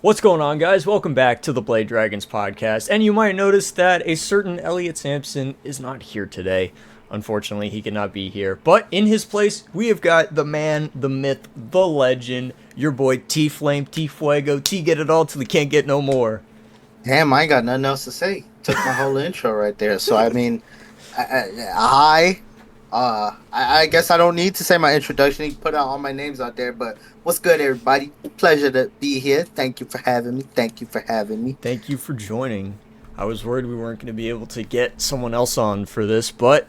What's going on, guys? Welcome back to the Blade Dragons podcast. And you might notice that a certain Elliot Sampson is not here today. Unfortunately, he cannot be here. But in his place, we have got the man, the myth, the legend, your boy T Flame, T Fuego, T Get It All till he can't get no more. Damn, I ain't got nothing else to say. Took my whole intro right there. So I mean, I guess I don't need to say my introduction. You put out all my names out there. But what's good, everybody? Pleasure to be here. Thank you for having me. Thank you for having me. Thank you for joining. I was worried we weren't going to be able to get someone else on for this, but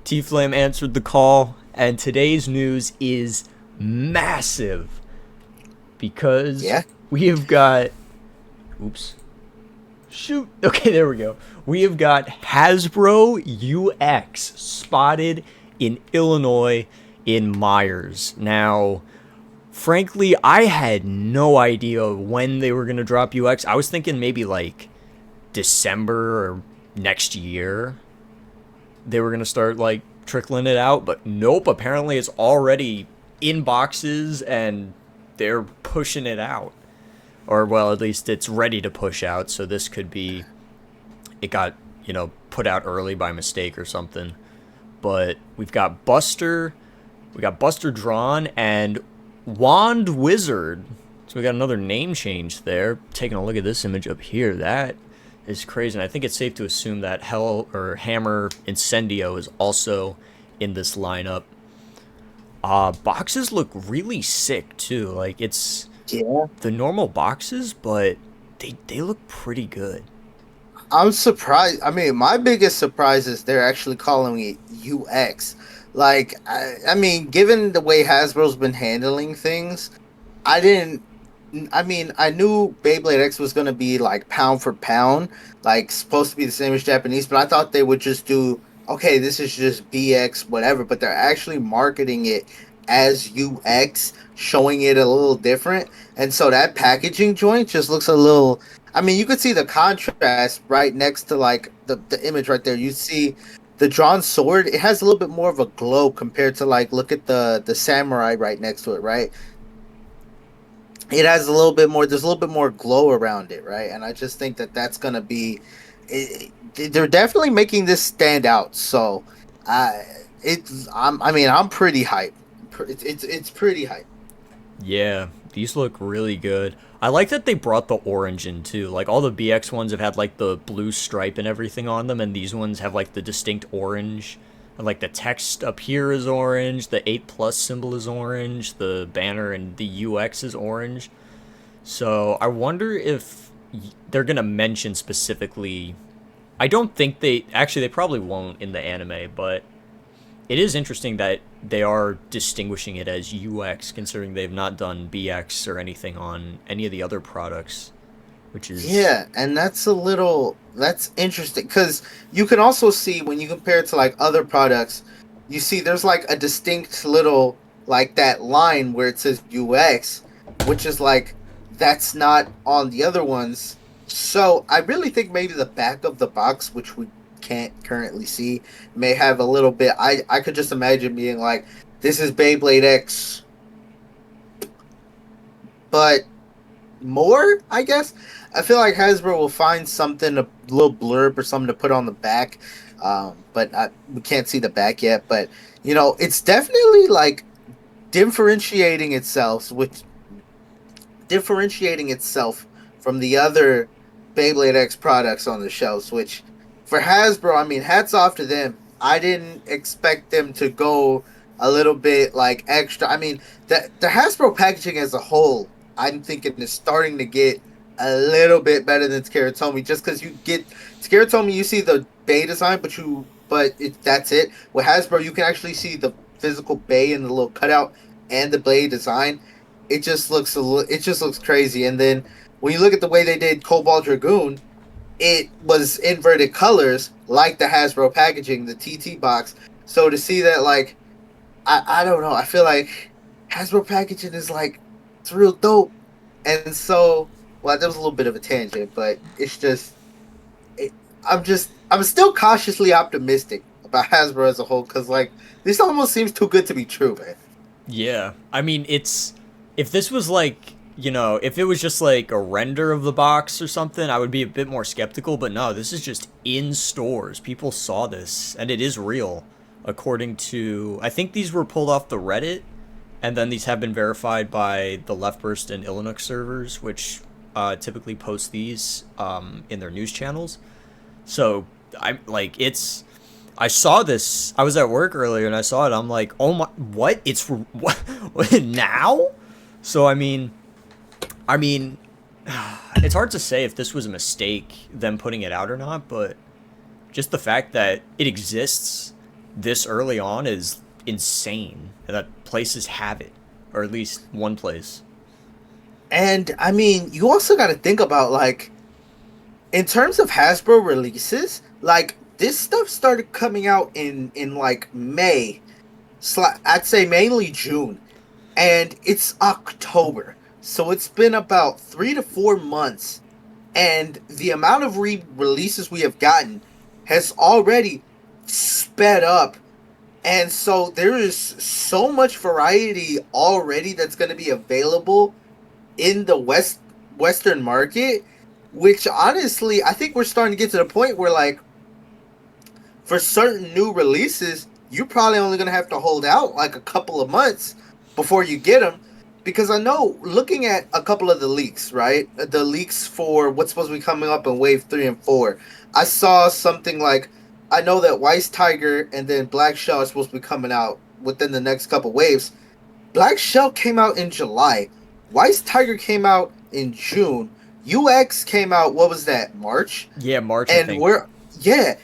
T Flame answered the call, and today's news is massive because we have got. Oops. Shoot. Okay, there we go. We have got Hasbro UX spotted in Illinois in Myers. Now, frankly, I had no idea when they were going to drop UX. I was thinking maybe like December or next year they were going to start like trickling it out, but nope, apparently it's already in boxes and they're pushing it out. Or, well, at least it's ready to push out, so this could be, it got, put out early by mistake or something. But we've got Buster Drawn, and Wand Wizard. So we got another name change there. Taking a look at this image up here, that is crazy. And I think it's safe to assume that Hammer Incendio is also in this lineup. Boxes look really sick, too. Like, it's the normal boxes, but they look pretty good. I'm surprised. I mean, my biggest surprise is they're actually calling it UX. Like, I mean, given the way Hasbro's been handling things, I knew Beyblade X was going to be like pound for pound, like supposed to be the same as Japanese, but I thought they would just do, okay, this is just BX, whatever, but they're actually marketing it as UX, showing it a little different. And so that packaging joint just looks a little, I mean, you could see the contrast right next to like the image right there. You see the drawn sword, it has a little bit more of a glow compared to like, look at the samurai right next to it, right? It has a little bit more, there's a little bit more glow around it, right? And I just think that that's going to be, they're definitely making this stand out. So I'm pretty hyped. It's pretty hype. Yeah, these look really good. I like that they brought the orange in too. Like all the BX ones have had like the blue stripe and everything on them, and these ones have like the distinct orange. And like the text up here is orange, the 8+ symbol is orange, the banner and the UX is orange. So I wonder if they're gonna mention specifically. I don't think they probably won't in the anime, but it is interesting that they are distinguishing it as UX, considering they've not done BX or anything on any of the other products, which is... Yeah, and that's interesting, because you can also see, when you compare it to, like, other products, you see there's, like, a distinct little, like, that line where it says UX, which is, like, that's not on the other ones. So, I really think maybe the back of the box, which we can't currently see, may have a little bit. I could just imagine being like, this is Beyblade X, but more, I guess. I feel like Hasbro will find something, a little blurb or something to put on the back, but we can't see the back yet. But it's definitely like differentiating itself from the other Beyblade X products on the shelves, which, for Hasbro, I mean, hats off to them. I didn't expect them to go a little bit like extra. I mean, the Hasbro packaging as a whole, I'm thinking is starting to get a little bit better than Scaratomi, just because you get Scaratomi, you see the Bay design, that's it. With Hasbro, you can actually see the physical Bay and the little cutout and the blade design. It just looks crazy. And then when you look at the way they did Cobalt Dragoon, it was inverted colors like the Hasbro packaging, the TT box. So to see that, like, I don't know. I feel like Hasbro packaging is like, it's real dope. And so, well, that was a little bit of a tangent, but it's just, I'm still cautiously optimistic about Hasbro as a whole, because like, this almost seems too good to be true, man. Yeah, I mean, if this was like you know, if it was just like a render of the box or something, I would be a bit more skeptical. But no, this is just in stores. People saw this, and it is real, according to. I think these were pulled off the Reddit, and then these have been verified by the Leftburst and Illinois servers, which typically post these in their news channels. So I like it's. I saw this. I was at work earlier and I saw it. I'm like, oh my, what? It's what now? So I mean, it's hard to say if this was a mistake, them putting it out or not, but just the fact that it exists this early on is insane. And that places have it, or at least one place. And I mean, you also got to think about like, in terms of Hasbro releases, like this stuff started coming out in like May, I'd say mainly June, and it's October. So it's been about 3 to 4 months, and the amount of releases we have gotten has already sped up. And so there is so much variety already that's going to be available in the Western market, which honestly, I think we're starting to get to the point where, like, for certain new releases, you're probably only going to have to hold out like a couple of months before you get them. Because I know, looking at a couple of the leaks, right? The leaks for what's supposed to be coming up in Wave 3 and 4. I saw something like, I know that Weiss Tiger and then Black Shell are supposed to be coming out within the next couple waves. Black Shell came out in July. Weiss Tiger came out in June. UX came out, what was that, March? Yeah, March, and I think.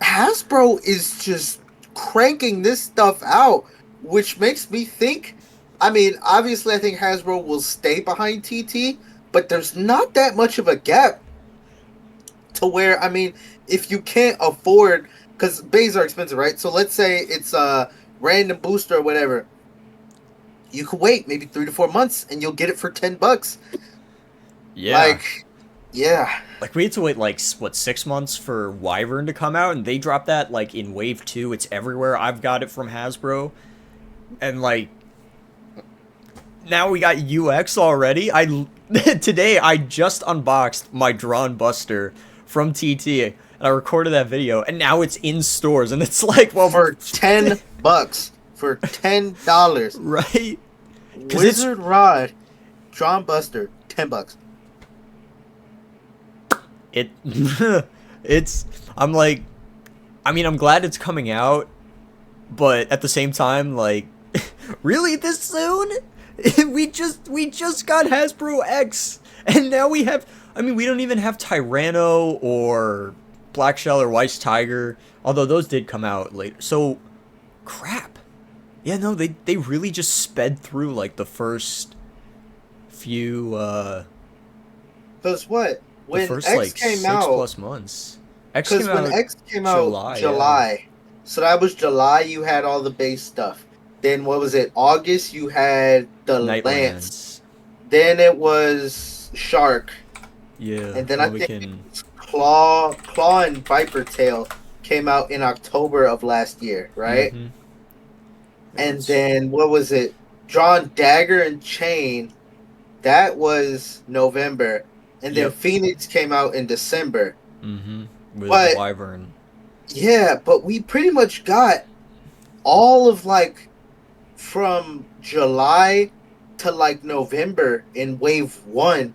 Hasbro is just cranking this stuff out, which makes me think, I mean, obviously I think Hasbro will stay behind TT, but there's not that much of a gap to where, I mean, if you can't afford, because bays are expensive, right? So let's say it's a random booster or whatever. You could wait maybe 3 to 4 months and you'll get it for $10. Yeah. Like, yeah. Like, we had to wait, like, what, 6 months for Wyvern to come out, and they dropped that, like, in Wave 2. It's everywhere. I've got it from Hasbro. And, like, now we got UX already. Today, I just unboxed my Drawn Buster from TT, and I recorded that video, and now it's in stores, and it's like, well... For $10. For $10. Right? Wizard Rod, Drawn Buster, $10. I'm like, I mean, I'm glad it's coming out, but at the same time, like, really this soon? we just got Hasbro X, and now we have, I mean, we don't even have Tyranno or Black Shell or Weiss Tiger, although those did come out later. So, crap. Yeah, no, they really just sped through, like, the first few, Because what? When the first, X like, came 6 out, plus months. Because when X came out July. so that was July, you had all the base stuff. Then what was it? August, you had the Lance. Then it was Shark. Yeah. And then I think Claw and Viper Tail came out in October of last year, right? Mm-hmm. And then what was it? Drawn Dagger and Chain. That was November. And then Phoenix came out in December. Mm-hmm. With But, Wyvern. Yeah, but we pretty much got all of, like, from July to, like, November in Wave 1.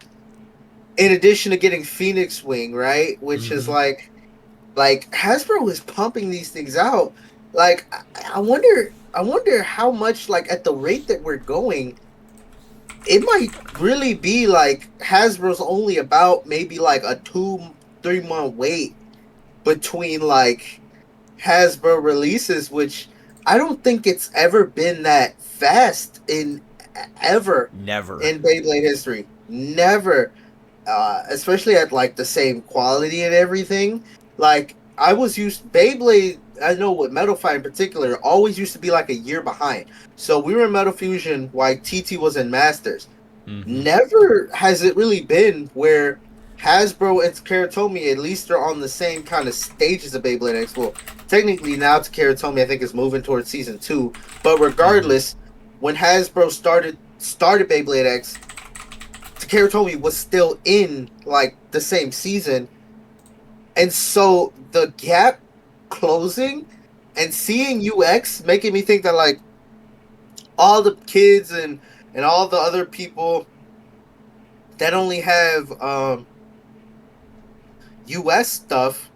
In addition to getting Phoenix Wing, right? Which is, like, Hasbro is pumping these things out. Like, I wonder how much, like, at the rate that we're going, it might really be like Hasbro's only about maybe like a 2-3 month wait between like Hasbro releases, which I don't think it's ever been that fast never in Beyblade history. Never. Especially at like the same quality and everything. Like I was used Beyblade, I know with Metal Fight in particular, always used to be like a year behind. So we were in Metal Fusion while TT was in Masters. Mm-hmm. Never has it really been where Hasbro and Karatomi at least are on the same kind of stages of Beyblade X. Well, technically now Karatomi I think is moving towards season 2. But regardless, when Hasbro started Beyblade X, Takara Tomy was still in like the same season, and so the gap closing and seeing UX making me think that like all the kids and all the other people that only have US stuff,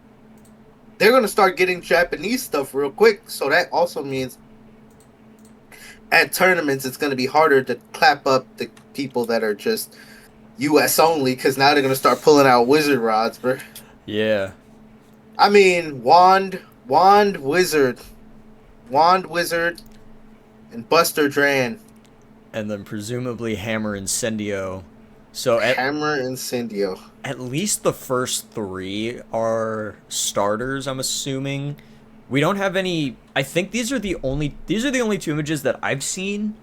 they're gonna start getting Japanese stuff real quick. So that also means at tournaments it's gonna be harder to clap up the people that are just US only, because now they're gonna start pulling out wizard rods, bro. Yeah. I mean, wizard, and Buster Dran. And then presumably Hammer Incendio. So Hammer Incendio. at least the first three are starters, I'm assuming. We don't have any. I think these are the only two images that I've seen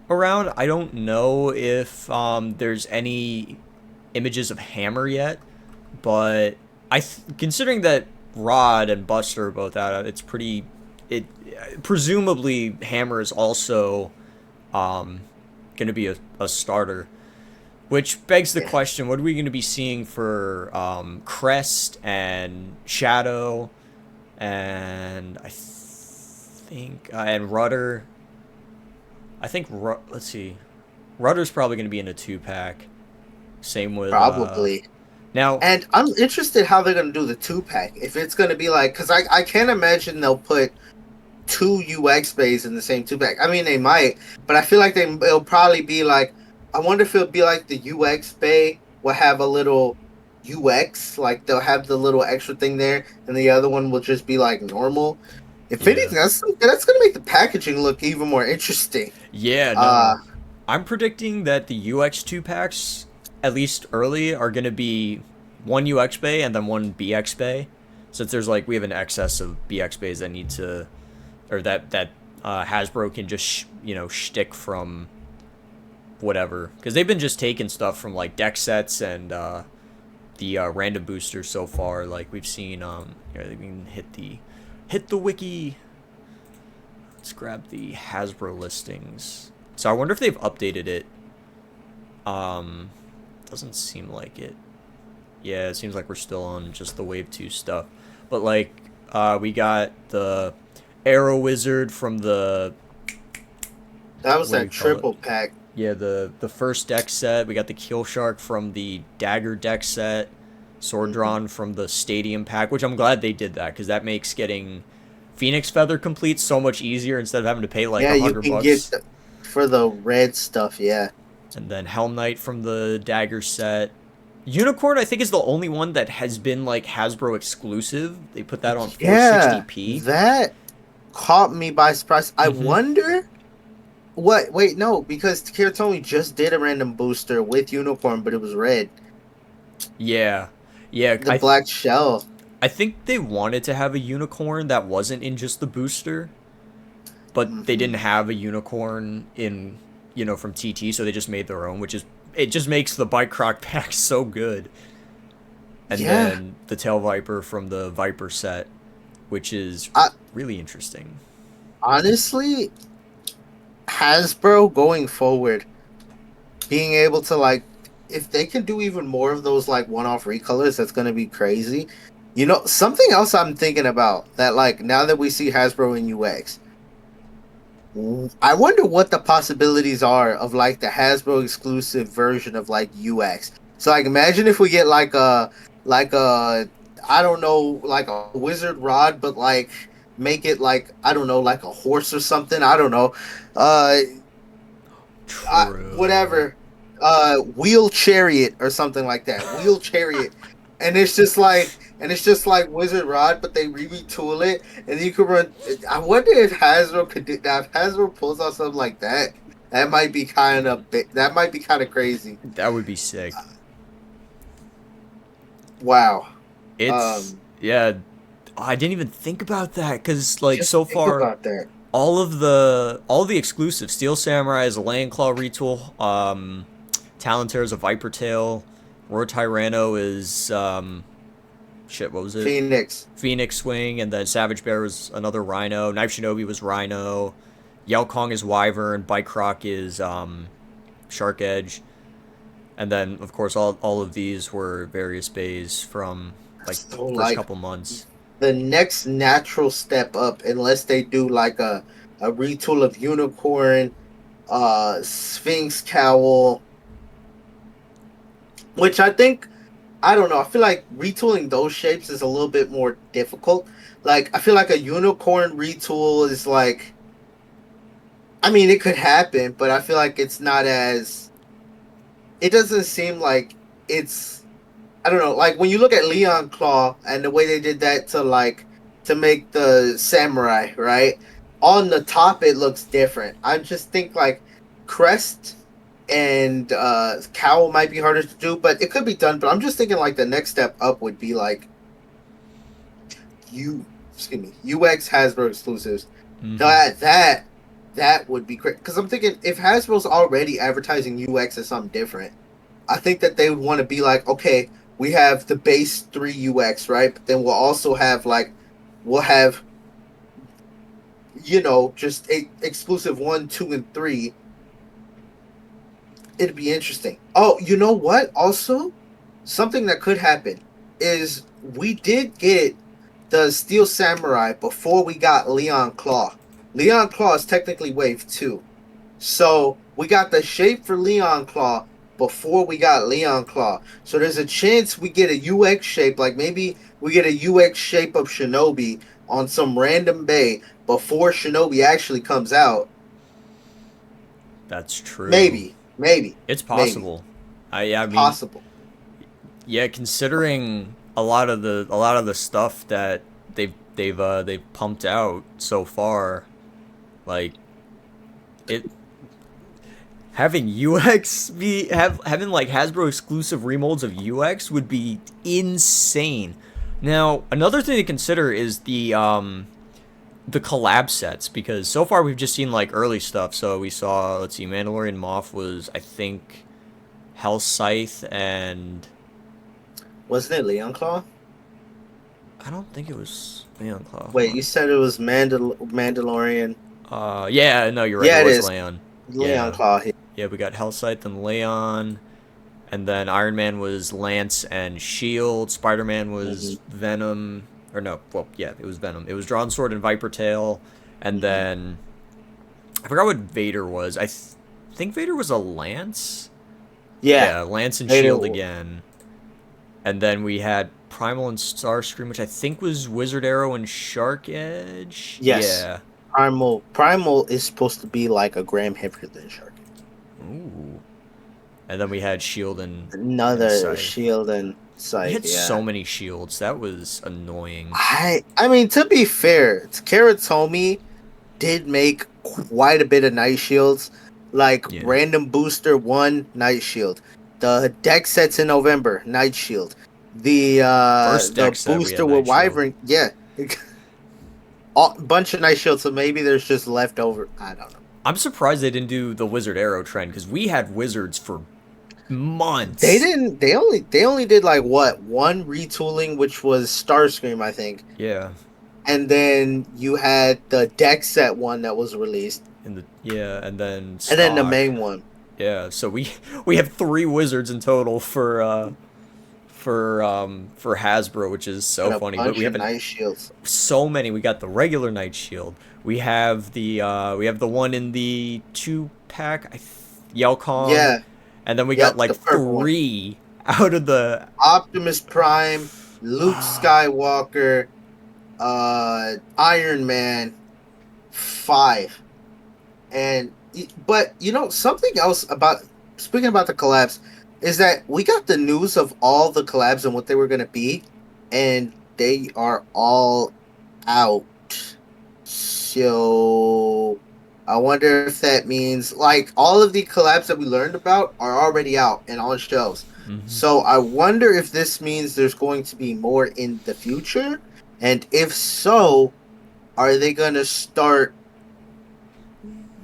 around. I don't know if there's any images of Hammer yet, but considering that Rod and Buster are both out, it's pretty. It presumably Hammer is also going to be a starter, which begs the question: what are we going to be seeing for Crest and Shadow, and I think and Rudder? I think let's see, Rudder's probably going to be in a 2-pack. Same with Probably. Now, And I'm interested how they're going to do the 2-pack. If it's going to be like, because I can't imagine they'll put 2 UX bays in the same 2-pack. I mean, they might, but I feel like it'll probably be like, I wonder if it'll be like the UX bay will have a little UX, like they'll have the little extra thing there, and the other one will just be like normal. If anything, that's going to make the packaging look even more interesting. Yeah, no. I'm predicting that the UX 2-packs, at least early, are going to be one UX bay and then one BX bay. Since there's like, we have an excess of BX bays that need to, or that Hasbro can just, shtick from whatever. Because they've been just taking stuff from like deck sets and the random boosters so far. Like we've seen, here, we can hit the wiki. Let's grab the Hasbro listings. So I wonder if they've updated it. Doesn't seem like it. Yeah, it seems like we're still on just the Wave 2 stuff. But like, we got the Arrow Wizard from the... That was that triple pack. Yeah, the first deck set. We got the Kill Shark from the Dagger deck set. Sword Drawn from the Stadium pack, which I'm glad they did that, because that makes getting Phoenix Feather complete so much easier instead of having to pay like $100. You can get for the red stuff, yeah. And then Helm Knight from the Dagger set. Unicorn, I think, is the only one that has been like Hasbro exclusive. They put that on 460p. That caught me by surprise. I wonder what. Wait, no, because Takara Tomy just did a random booster with Unicorn, but it was red. Yeah. The black shell. I think they wanted to have a unicorn that wasn't in just the booster, but they didn't have a unicorn in, from TT, so they just made their own, it just makes the Bike Croc pack so good. And then the Tail Viper from the Viper set, which is really interesting. Honestly, Hasbro going forward, being able to like, if they can do even more of those like one-off recolors, that's going to be crazy. Something else I'm thinking about that, like, now that we see Hasbro in UX, I wonder what the possibilities are of like the Hasbro exclusive version of like UX. So like, imagine if we get like a I don't know, like a wizard rod, but like make it like, I don't know, like a horse or something. I don't know. Whatever. Wheel chariot or something like that. Wheel chariot. And it's just like Wizard Rod, but they retool it, and you could run. I wonder if Hasbro could do that. If Hasbro pulls out something like that, that might be kind of crazy. That would be sick. Wow. It's yeah. I didn't even think about that, because like so far, all the exclusives: Steel Samurai is a Land Claw retool. Talonterra is a Viper Tail. Roar Tyranno is what was it? Phoenix Swing, and then Savage Bear was another Rhino. Knife Shinobi was Rhino. Yell Kong is Wyvern. Bike Croc is Shark Edge. And then, of course, all of these were various bays from like So first like couple months. the next natural step up, unless they do like a retool of Unicorn, Sphinx Cowl, which I think, I don't know. I feel like retooling those shapes is a little bit more difficult. Like I feel like a unicorn retool is like, I mean, it could happen, but I feel like it's not as. It doesn't seem like it's. I don't know. Like when you look at Leon Claw and the way they did that to make the samurai, right? On the top, it looks different. I just think like crest and cowl might be harder to do, but it could be done. But I'm just thinking like the next step up would be like you, excuse me, UX Hasbro exclusives. Mm-hmm. That would be great because I'm thinking if Hasbro's already advertising UX as something different, I think that they would want to be like, okay, we have the base 3 UX, right? But then we'll also have we'll have just exclusive 1, 2, and 3. It'd be interesting. Oh, you know what? Also, something that could happen is we did get the Steel Samurai before we got Leon Claw. Leon Claw is technically Wave 2. So we got the shape for Leon Claw before we got Leon Claw. So there's a chance we get a UX shape, like maybe we get a UX shape of Shinobi on some random bay before Shinobi actually comes out. That's true. Maybe, maybe, It's maybe. possible. I mean, Possible. yeah, considering a lot of the stuff that they've pumped out so far, like it having UX having like Hasbro exclusive remolds of UX would be insane. Now, another thing to consider is the collab sets, because so far we've just seen like early stuff. So we saw, let's see, Mandalorian Moff was, I think, Hell Scythe, and Wasn't it Leon Claw? I don't think it was Leon Claw. Hold Wait, on. you said it was Mandalorian. Yeah, no, you're right. It Yeah, it was is Leon. Leon Yeah, Claw. yeah, we got Hell Scythe and Leon, and then Iron Man was Lance and Shield. Spider Man Mm-hmm, was Venom, or no, well, yeah, it was Venom. It was Drawn Sword and Viper Tail, and mm-hmm. then I forgot what Vader was. Think Vader was a Lance. Yeah, Yeah, Lance and Vader. Shield again. And then we had Primal and Starscream, which I think was Wizard Arrow and Shark Edge. Yes, Yeah. Primal is supposed to be like a gram heavier than Shark. Ooh. And then we had Shield and Another Scythe. Shield and We Scythe. had Yeah. so many shields. That was annoying. I mean, to be fair, Karatomi did make quite a bit of Night Shields, like Yeah. Random Booster 1 Night Shield, the deck sets in November Night Shield, First the deck set we booster had with Night Shield. Wyvern, yeah, a bunch of Night Shields. So maybe there's just leftover. I don't know. I'm surprised they didn't do the Wizard Arrow trend, because we had wizards for They months. didn't. They only did like what, one retooling, which was Starscream, I think, Yeah. and then you had the deck set one that was released, And then and then the stock. main one. Yeah, so we have 3 wizards in total for Hasbro, which is so And a funny. But we bunch of have Night Shields. so many. We got the regular Night Shield. We have the one in the 2-pack, Yelcom, Yeah, and then we got yep, like the purple one. 3 out of the. Optimus Prime, Luke Skywalker, Iron Man, 5. And but something else about, speaking about the collabs, is that we got the news of all the collabs and what they were going to be, and they are all out. So I wonder if that means like all of the collabs that we learned about are already out and on shelves. Mhm. So I wonder if this means there's going to be more in the future, and if so, are they going to start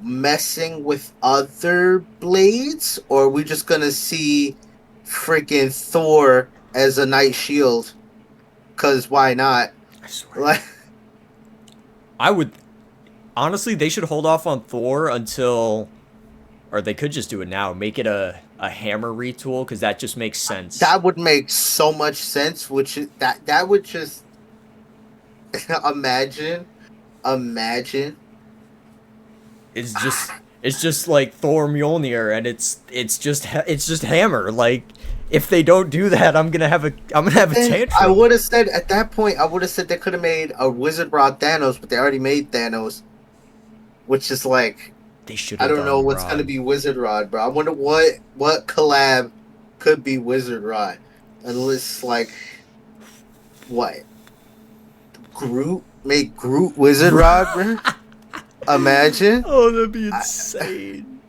messing with other blades, or are we just gonna see freaking Thor as a Night Shield? Cause why not? I swear. Like, I would honestly, they should hold off on Thor until, or they could just do it now. Make it a a hammer retool because that just makes sense. That would make so much sense. That would just imagine, imagine. It's just like Thor Mjolnir, and it's just hammer. Like if they don't do that, I'm gonna have a And I tantrum. would have said at that point, I would have said they could have made a Wizard Rod Thanos, but they already made Thanos, which is like They should I have don't know done what's gonna Rod. be Wizard Rod, bro. I wonder what collab could be Wizard Rod, unless like what Groot make Groot Wizard Rod, bro. Imagine. Oh, that'd be I, insane.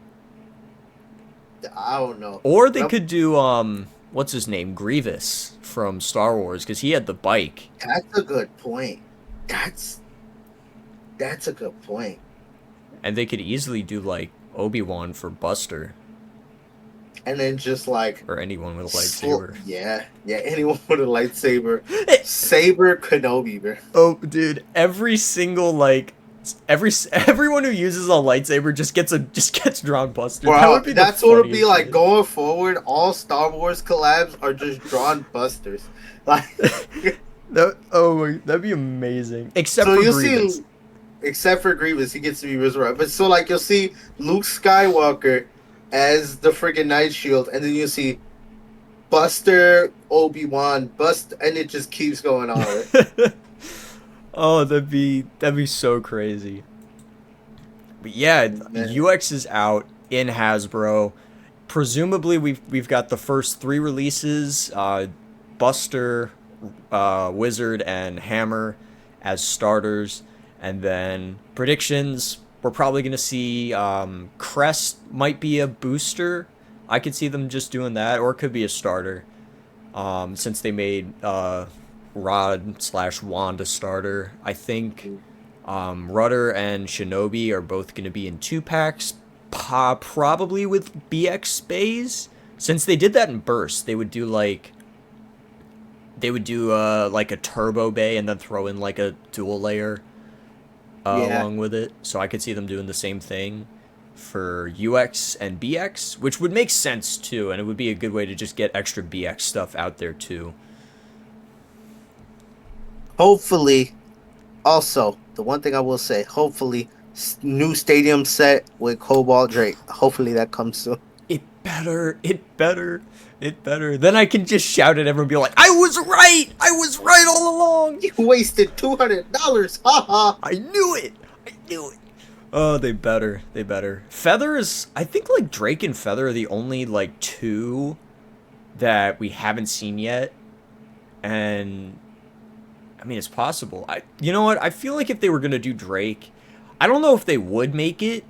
I don't know. Or But they could do what's his name, Grievous from Star Wars, because he had the bike, that's a good point. That's that's a good point. and they could easily do like Obi-Wan for Buster And then just like or anyone with a lightsaber. yeah, anyone with a lightsaber, Saber Kenobi, bro. Oh, dude, every single like everyone who uses a lightsaber just gets drawn Buster. That Bro, would be the that's what it'll be funniest like shit. going forward. All Star Wars collabs are just drawn busters. Like, That'd be amazing. Except so for you'll Grievous. see, except for Grievous, he gets to be Wizard. But so like you'll see Luke Skywalker as the friggin' Night Shield, and then you'll see Buster, Obi-Wan, and it just keeps going on. Right? Oh, that'd be so crazy. But yeah, Man. UX is out in Hasbro. Presumably we've got the first three releases, Buster, Wizard, and Hammer as starters, and then predictions. We're probably gonna see Crest might be a booster. I could see them just doing that, or it could be a starter. Since they made Rod slash Wand a starter, I think Rudder and Shinobi are both going to be in 2 packs, probably with BX bays. Since they did that in bursts, they would do like a turbo bay and then throw in like a dual layer Yeah. along with it. So I could see them doing the same thing for UX and BX, which would make sense too, and it would be a good way to just get extra BX stuff out there too. Hopefully, also the one thing I will say, hopefully, new stadium set with Cobalt Drake. Hopefully that comes soon. It better, it better, it better. Then I can just shout at everyone and be like, I was right! I was right all along! You wasted $200. Haha. I knew it! I knew it! Oh, they better. They better. Feather is, I think like Drake and Feather are the only like two that we haven't seen yet. And I mean, it's possible. You know what? I feel like if they were gonna do Drake, I don't know if they would make it,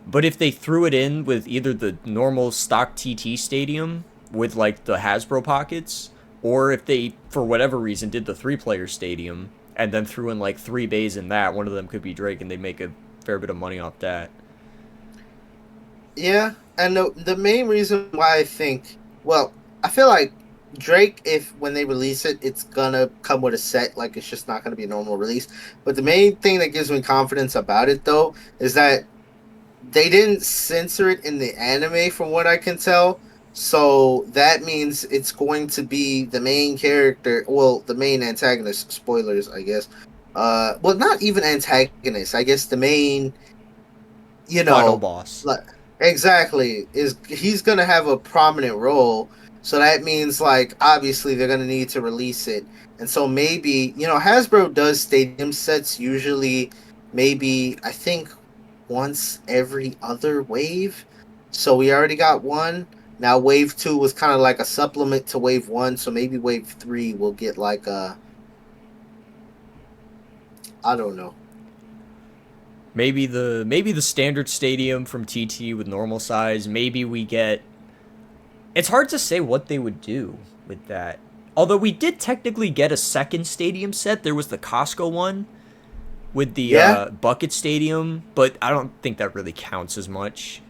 but if they threw it in with either the normal stock TT stadium with like the Hasbro pockets, or if they, for whatever reason, did the 3-player stadium and then threw in like 3 bays in that, one of them could be Drake, and they'd make a fair bit of money off that. Yeah, and the main reason why I think, well, I feel like Drake, if when they release it, it's gonna come with a set. Like it's just not gonna be a normal release. But the main thing that gives me confidence about it, though, is that they didn't censor it in the anime, from what I can tell. So that means it's going to be the main character, well, the main antagonist. Spoilers, I guess. Well, not even antagonist. I guess the main, Final boss. like, exactly, is he's gonna have a prominent role. So that means like obviously they're gonna need to release it, and so maybe Hasbro does stadium sets usually, maybe I think once every other wave. So we already got one. Now wave 2 was kind of like a supplement to wave 1, so maybe wave 3 will get like a, I don't know. Maybe the standard stadium from TT with normal size. Maybe we get. It's hard to say what they would do with that. Although we did technically get a second stadium set. There was the Costco one with the Yeah. bucket stadium, but I don't think that really counts as much.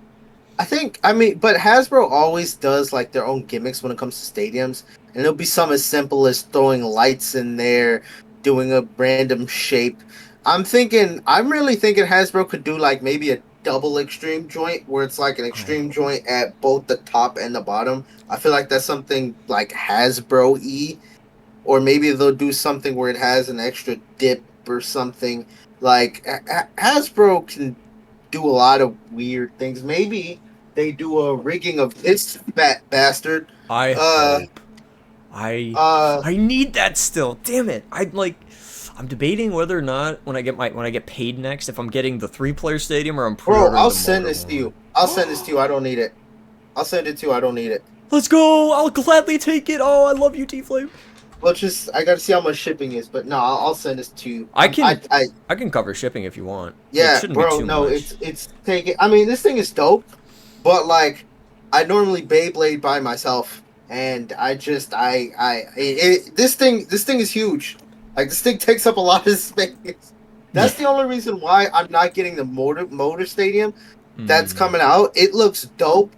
I mean, but Hasbro always does like their own gimmicks when it comes to stadiums, and it'll be something as simple as throwing lights in there, doing a random shape. I'm really thinking Hasbro could do like maybe a double extreme joint, where it's like an extreme joint at both the top and the bottom. I feel like that's something like Hasbro E, or maybe they'll do something where it has an extra dip or something. Like Hasbro can do a lot of weird things. Maybe they do a rigging of this fat bastard. I Uh, hope. I uh, I need that still. Damn it. I'm debating whether or not when I get paid next, if I'm getting the 3-player stadium or I'm bro, pre-ordering I'll the send motor this to one. you. I'll send this to you. I don't need it. I'll send it to you. I don't need it. Let's go! I'll gladly take it. Oh, I love you, T-Flame. Well, just I gotta see how much shipping is, but no, I'll send this to you. I can cover shipping if you want. It Yeah, shouldn't be bro. too No, much. it's taking. I mean, this thing is dope, but like, I normally Beyblade by myself, and I just this thing is huge. Like this thing takes up a lot of space. That's the only reason why I'm not getting the motor stadium that's Hmm. coming out. It looks dope,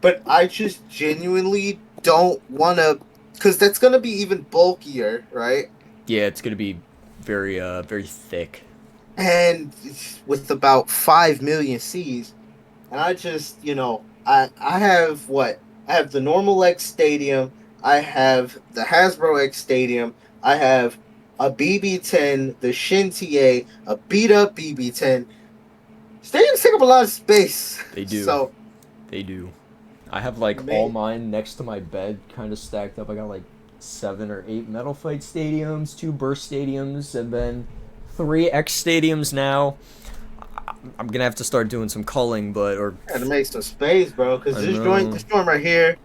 but I just genuinely don't want to, because that's gonna be even bulkier, right? Yeah, it's gonna be very thick. And with about 5 million C's, and I just, I have what? I have the normal X Stadium, I have the Hasbro X Stadium, I have a BB10, the Shin TA, a beat up BB10. Stadiums take up a lot of space. They do. So, They do. I have like all man, mine next to my bed, kind of stacked up. I got like 7 or 8 Metal Fight stadiums, 2 Burst stadiums, and then 3 X stadiums now. I'm gonna have to start doing some culling, but or I had to make some space, bro, because I this know. joint right here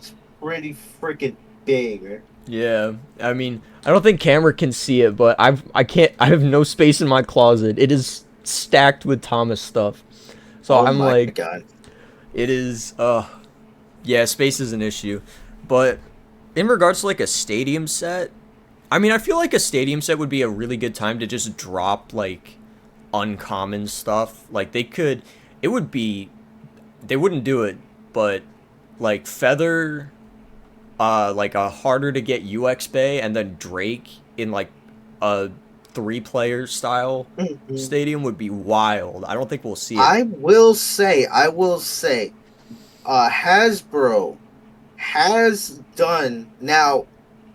is pretty freaking big, right? Yeah, I mean, I don't think camera can see it, but I can't. I have no space in my closet. It is stacked with Thomas stuff. So Oh I'm my like, god. it is. Yeah, space is an issue, but in regards to like a stadium set, I mean, I feel like a stadium set would be a really good time to just drop like uncommon stuff. Like they could, it would be, they wouldn't do it, but like Feather, like a harder to get UX Bay, and then Drake in like a 3-player style stadium would be wild. I don't think we'll see it. I will say, Hasbro has done now.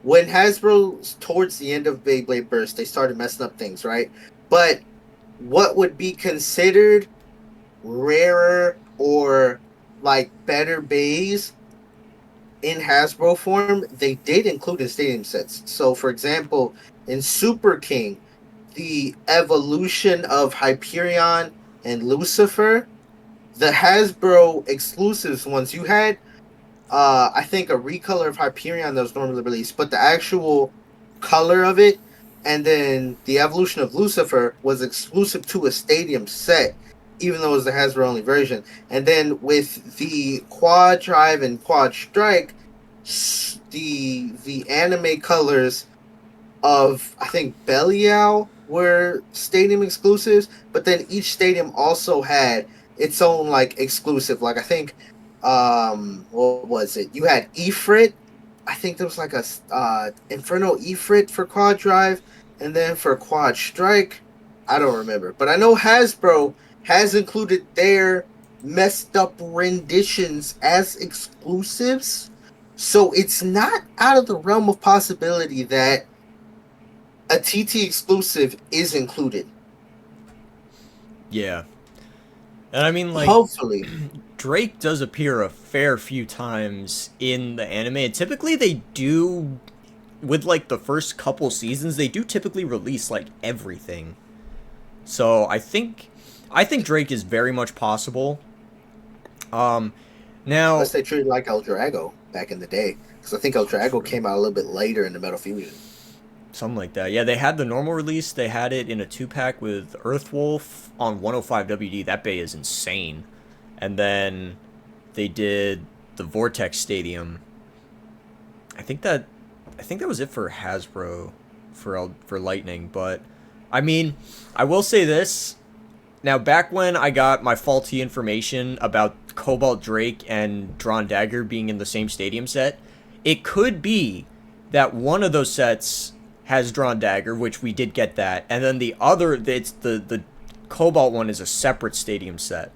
When Hasbro towards the end of Beyblade Burst, they started messing up things, right? But what would be considered rarer or like better bays in Hasbro form, they did include in stadium sets. So, for example, in Super King, the evolution of Hyperion and Lucifer, the Hasbro exclusives ones, you had I think a recolor of Hyperion that was normally released, but the actual color of it and then the evolution of Lucifer was exclusive to a stadium set, even though it was the Hasbro only version. And then with the Quad Drive and Quad Strike, the anime colors of I think Belial were stadium exclusives, but then each stadium also had its own like exclusive. Like I think what was it? You had Ifrit. I think there was like a Inferno Ifrit for Quad Drive, and then for Quad Strike, I don't remember. But I know Hasbro has included their messed up renditions as exclusives. So it's not out of the realm of possibility that a TT exclusive is included. Yeah, and I mean like Hopefully. Drake does appear a fair few times in the anime, and typically they do, with like the first couple seasons, they do typically release like everything. So I think Drake is very much possible. Um, now Unless they treated like El Drago back in the day. Because I think El Drago came out a little bit later in the Metal Fusion. something like that. Yeah, they had the normal release. They had it in a 2-pack with Earthwolf on 105 WD. That bay is insane. And then they did the Vortex Stadium. I think that was it for Hasbro for Lightning, but I mean, I will say this. Now, back when I got my faulty information about Cobalt Drake and Drawn Dagger being in the same stadium set, it could be that one of those sets has Drawn Dagger, which we did get that, and then the other, it's the Cobalt one is a separate stadium set.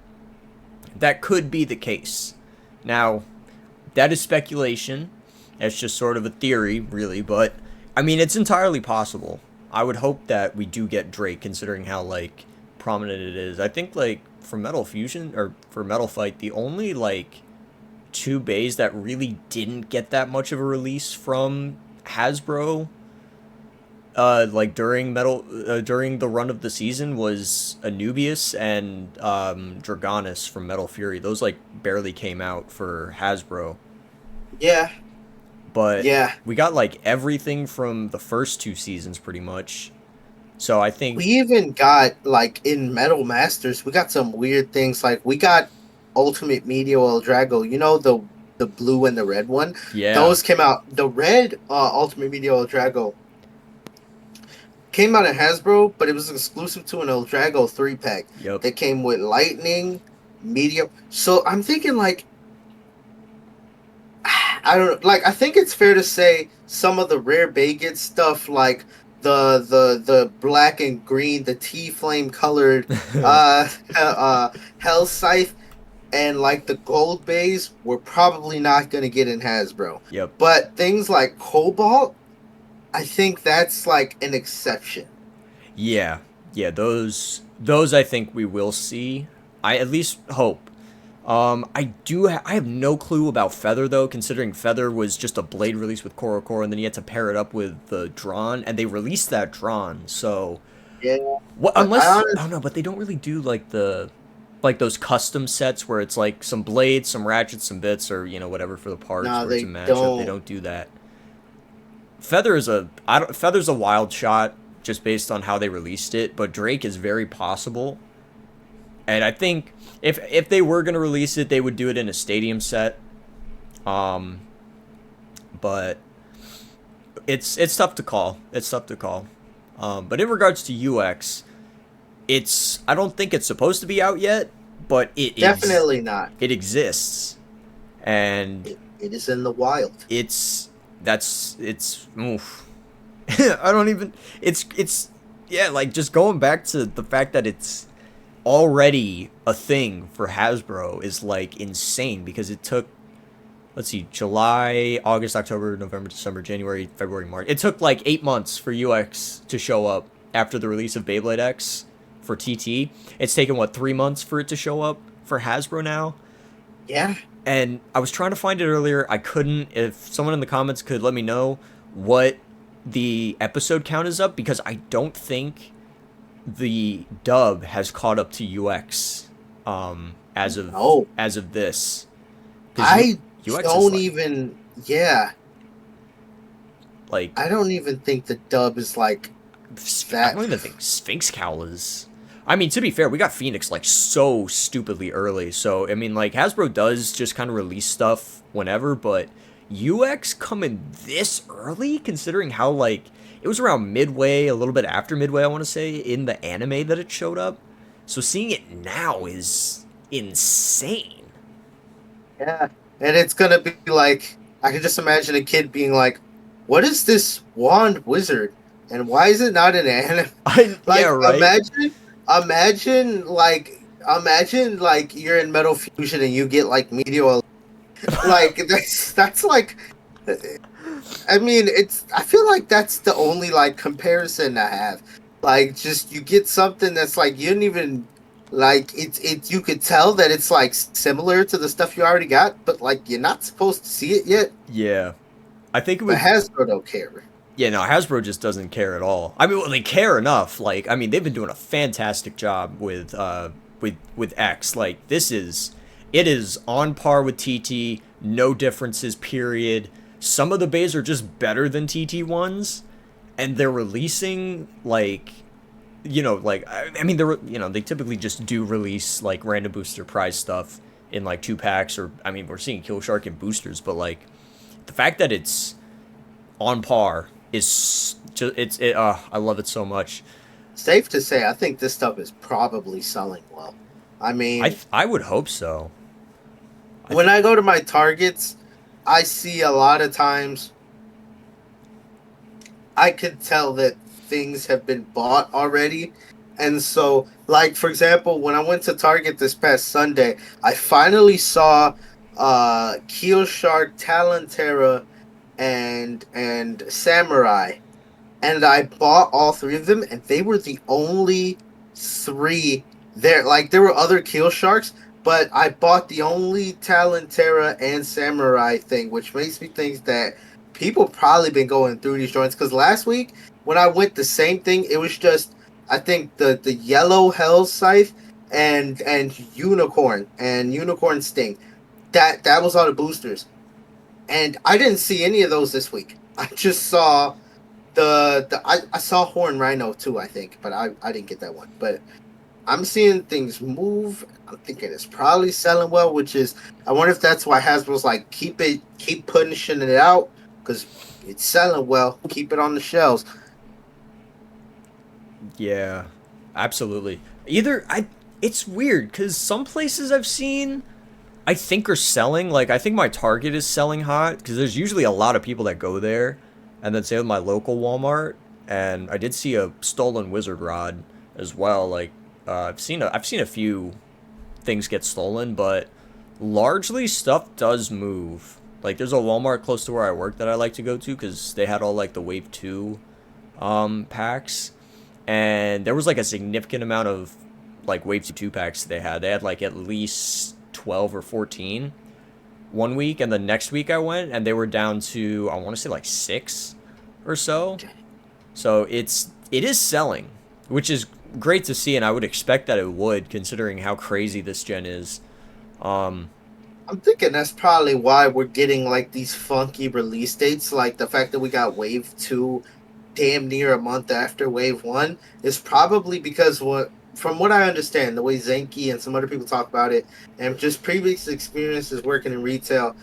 That could be the case. Now, that is speculation. It's just sort of a theory, really, but I mean, it's entirely possible. I would hope that we do get Drake, considering how like prominent it is. I think like for Metal Fusion or for Metal Fight, the only like two bays that really didn't get that much of a release from Hasbro, like during the run of the season was Anubius and Dragonis from Metal Fury. Those like barely came out for Hasbro. Yeah, But yeah. we got like everything from the first two seasons pretty much. So I We think even got like in Metal Masters, we got some weird things. Like we got Ultimate Meteor El Drago. You know the blue and the red one. yeah, Those came out. The red Ultimate Meteor El Drago came out in Hasbro, but it was exclusive to an El Drago 3-pack yep. that came with Lightning, Meteor. So I'm thinking like I don't know. Like I think it's fair to say some of the rare Bagget stuff, like the black and green, the T flame colored Hell Scythe, and like the gold bays, we're probably not gonna get in Hasbro. Yep. But things like Cobalt, I think that's like an exception. Yeah. Yeah, those I think we will see. I at least hope. I have no clue about Feather though, considering Feather was just a blade release with Korokoro, and then you had to pair it up with the Drawn, and they released that Drawn. So, Yeah, what? but Unless I don't know, but they don't really do like those custom sets where it's like some blades, some ratchets, some bits, or whatever for the parts no, where it's they a matchup. They don't. don't do that. Feather's a wild shot just based on how they released it, but Drake is very possible. And I think if they were gonna release it, they would do it in a stadium set. Um, but it's tough to call. It's tough to call. But in regards to UX, I don't think it's supposed to be out yet, but Definitely not. it exists, and It is in the wild. it's oof. I don't even it's yeah, like just going back to the fact that it's already a thing for Hasbro is like insane because it took, let's see, July, August, October, November, December, January, February, March. It took like 8 months for UX to show up after the release of Beyblade X for TT. It's taken what, 3 months for it to show up for Hasbro now. Yeah. And I was trying to find it earlier. I couldn't. If someone in the comments could let me know what the episode count is up, because I don't think the dub has caught up to UX as of No. this. 'Cause I UX is don't like, even. Yeah. like I don't even think the dub is like I that. don't even think Sphinx Cowl is. I mean, to be fair, we got Phoenix like so stupidly early. So I mean, like Hasbro does just kind of release stuff whenever, but UX coming this early, considering how like it was around midway, a little bit after midway, I want to say, in the anime that it showed up. So seeing it now is insane. Yeah. And it's gonna be like I can just imagine a kid being like, "What is this wand wizard? And why is it not an anime?" Like, Yeah, right. imagine like you're in Metal Fusion and you get like Meteor. Like that's like. I mean, I feel like that's the only like comparison I have. Like, just you get something that's like you didn't even like it's you could tell that it's like similar to the stuff you already got, but like you're not supposed to see it yet. Yeah, I think it But would. Hasbro don't care. Yeah, no, Hasbro just doesn't care at all. I mean, well, they care enough. Like, I mean, they've been doing a fantastic job with X. Like, it is on par with TT. No differences. Period. Some of the bays are just better than TT ones, and they're releasing like, like I mean, they typically just do release like random booster prize stuff in like 2 packs, or I mean, we're seeing Kill Shark in boosters, but like the fact that it's on par is just I love it so much. Safe to say, I think this stuff is probably selling well. I mean, I would hope so. when I go to my Targets, I see a lot of times I could tell that things have been bought already, and so Like for example, when I went to Target this past Sunday, I finally saw Keel Shark, Talon and Samurai, and I bought all three of them, and they were the only three there. Like there were other Keel Sharks, but I bought the only Talon and Samurai thing, which makes me think that people probably been going through these joints. Because last week when I went, the same thing. It was just I think the yellow Hell Scythe and Unicorn Sting. That was all the boosters, and I didn't see any of those this week. I just saw I saw Horn Rhino too, I think, but I didn't get that one. But I'm seeing things move. I'm thinking it's probably selling well, which is I wonder if that's why Hasbro's like keep pushing it out because it's selling well. Keep it on the shelves. Yeah, absolutely. It's weird because some places I've seen, I think are selling. Like I think my Target is selling hot because there's usually a lot of people that go there, and then same with my local Walmart. And I did see a stolen wizard rod as well. Like I've seen a few things get stolen, but largely stuff does move. Like there's a Walmart close to where I work that I like to go to because they had all like the Wave 2 packs, and there was like a significant amount of like Wave 2 packs they had. They had like at least 12 or 14 one week, and the next week I went and they were down to I want to say like 6 or so. So it is selling, which is great to see, and I would expect that it would considering how crazy this gen is. I'm thinking that's probably why we're getting like these funky release dates. Like the fact that we got Wave 2 damn near a month after Wave 1 is probably because from what I understand, the way Zenki and some other people talk about it, and just previous experiences working in retail,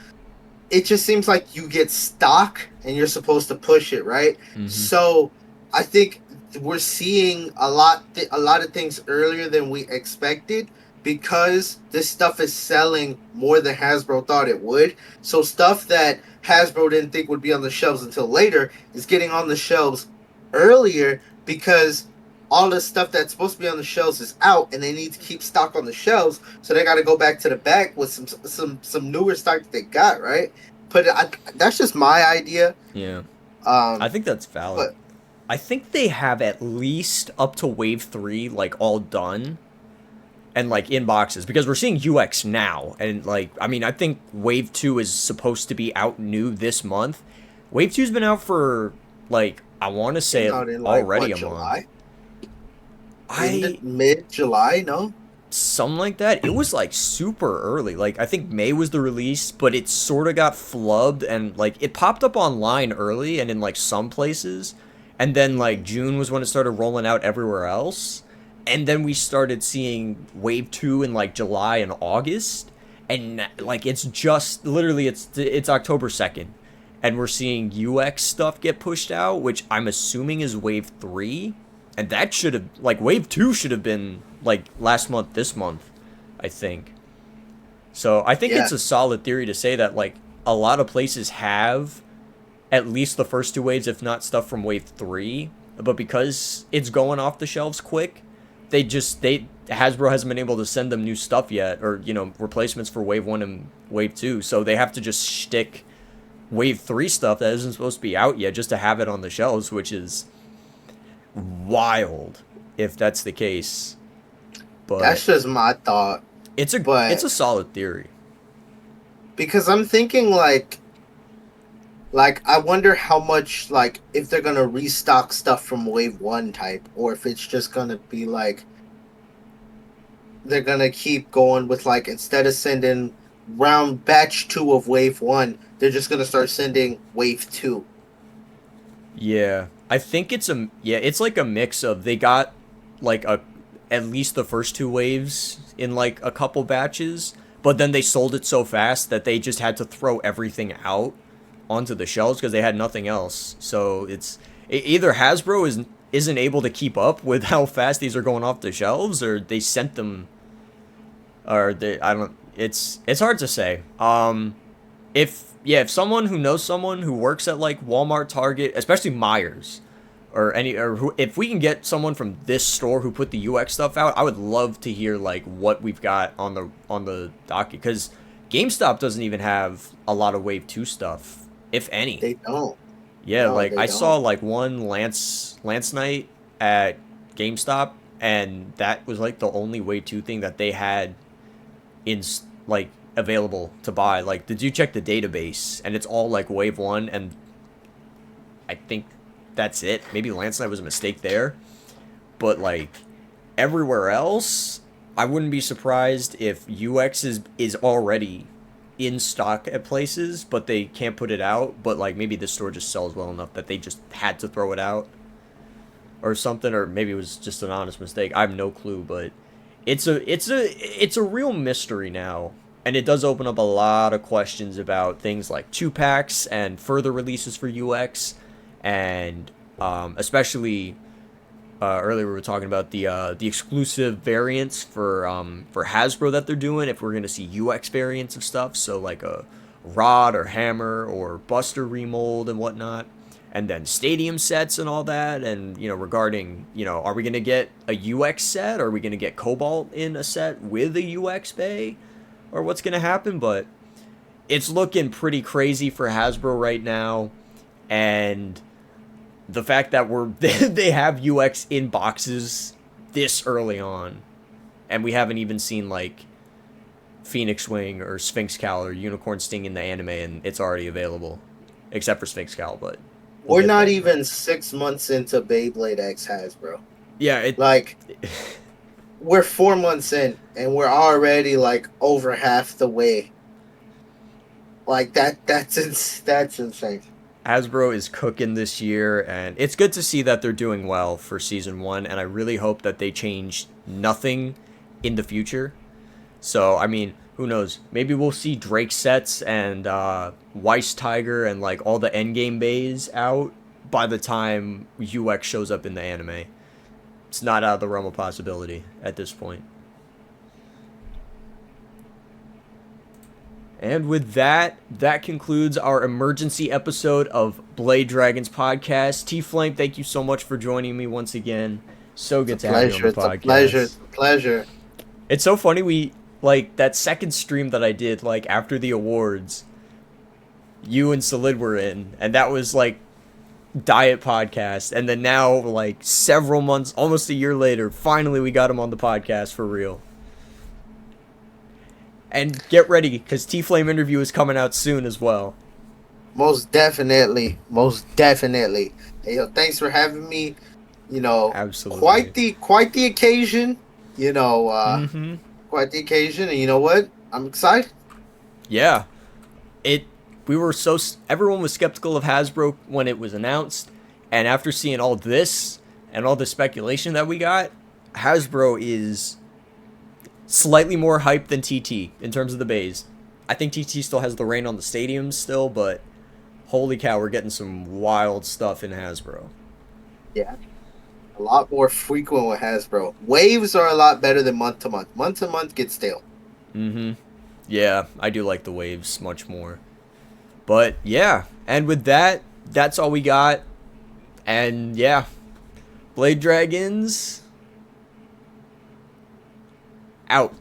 it just seems like you get stock and you're supposed to push it, right? Mm-hmm. So I think we're seeing a lot of things earlier than we expected because this stuff is selling more than Hasbro thought it would. So stuff that Hasbro didn't think would be on the shelves until later is getting on the shelves earlier because all the stuff that's supposed to be on the shelves is out, and they need to keep stock on the shelves. So they got to go back to the back with some newer stock that they got, right? But that's just my idea. Yeah, I think that's valid. But I think they have at least up to Wave 3 like all done and like in boxes because we're seeing UX now, and like I mean I think Wave 2 is supposed to be out new this month. Wave 2's been out for like I want to say already a month. Mid-July, no? Something like that. It was like super early. Like I think May was the release, but it sort of got flubbed and like it popped up online early and in like some places, and then like June was when it started rolling out everywhere else. And then we started seeing Wave 2 in like July and August, and like it's just literally it's October 2nd, and we're seeing UX stuff get pushed out, which I'm assuming is Wave 3. And that should have, like, Wave 2 should have been, like, last month, this month, I think. So I think it's a solid theory to say that, like, a lot of places have at least the first 2 waves, if not stuff from Wave 3. But because it's going off the shelves quick, Hasbro hasn't been able to send them new stuff yet, or, you know, replacements for Wave 1 and Wave 2. So they have to just stick Wave 3 stuff that isn't supposed to be out yet just to have it on the shelves, which is wild if that's the case. But that's just my thought. It's a solid theory. Because I'm thinking like I wonder how much, like, if they're gonna restock stuff from Wave 1 type, or if it's just gonna be like they're gonna keep going with like instead of sending round batch 2 of Wave 1, they're just gonna start sending Wave 2. Yeah. I think it's like a mix of they got like at least the first 2 waves in like a couple batches, but then they sold it so fast that they just had to throw everything out onto the shelves because they had nothing else. So either Hasbro isn't able to keep up with how fast these are going off the shelves, or they sent them, or it's hard to say. If someone who knows someone who works at like Walmart, Target, especially Myers, if we can get someone from this store who put the UX stuff out, I would love to hear like what we've got on the docket, because GameStop doesn't even have a lot of Wave 2 stuff, if any. They don't. Yeah, No, like they I don't. saw like one Lance night at GameStop, and that was like the only Wave 2 thing that they had like available to buy. Like, did you check the database? And it's all like Wave 1, and I think that's it. Maybe Lance night was a mistake there, but like everywhere else, I wouldn't be surprised if UX is already in stock at places, but they can't put it out. But like maybe the store just sells well enough that they just had to throw it out or something, or maybe it was just an honest mistake. I have no clue, but it's a real mystery now, and it does open up a lot of questions about things like 2-packs and further releases for UX, and especially earlier we were talking about the exclusive variants for Hasbro that they're doing. If we're gonna see UX variants of stuff, so like a rod or hammer or Buster remold and whatnot, and then stadium sets and all that. And regarding are we gonna get a UX set? Or are we gonna get Cobalt in a set with a UX bay, or what's gonna happen? But it's looking pretty crazy for Hasbro right now, and the fact that they have UX in boxes this early on, and we haven't even seen like Phoenix Wing or Sphinx Cal or Unicorn Sting in the anime, and it's already available, except for Sphinx Cal. But we're not even 6 months into Beyblade X Hasbro. Yeah, like we're 4 months in, and we're already like over half the way. Like that's insane. Hasbro is cooking this year, and it's good to see that they're doing well for season 1, and I really hope that they change nothing in the future. So, I mean, who knows? Maybe we'll see Drake sets and Weiss Tiger and like all the endgame bays out by the time UX shows up in the anime. It's not out of the realm of possibility at this point. And with that, that concludes our emergency episode of Blade Dragons podcast. T-Flame, thank you so much for joining me once again. So good to have you on the podcast. It's a pleasure. It's so funny, we, like, that second stream that I did, like, after the awards, you and Salid were in, and that was, like, Diet Podcast. And then now, like, several months, almost a year later, finally we got him on the podcast for real. And get ready, because T-Flame interview is coming out soon as well. Most definitely. Hey, yo, thanks for having me. Absolutely. Quite the occasion. Quite the occasion, and you know what? I'm excited. Yeah. Everyone was skeptical of Hasbro when it was announced, and after seeing all this and all the speculation that we got, Hasbro is slightly more hype than TT in terms of the bays. I think TT still has the reign on the stadiums still, but holy cow, we're getting some wild stuff in Hasbro. Yeah. A lot more frequent with Hasbro. Waves are a lot better than month to month. Month to month gets stale. Yeah, I do like the waves much more. But yeah, and with that, that's all we got. And yeah, Blade Dragons out.